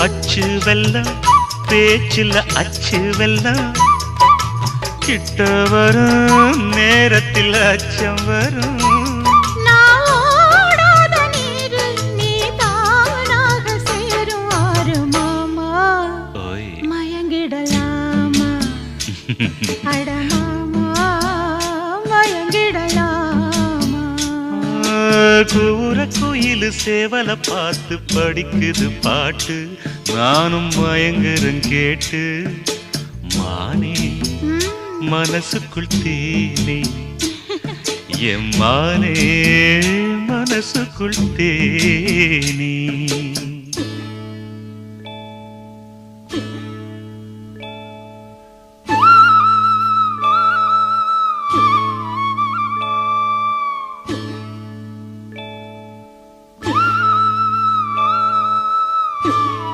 அச்சு வெல்லம் பேச்சில் அச்சு வெல்லம் கிட்ட வரும் நேரத்தில் அச்சம் வரும் கூற குயிலு சேவல பார்த்து படிக்குது பாட்டு நானும் மயங்குறேன் கேட்டு மானே மனசுக்குள் தேனே என் மானே மனசுக்குள் தேனே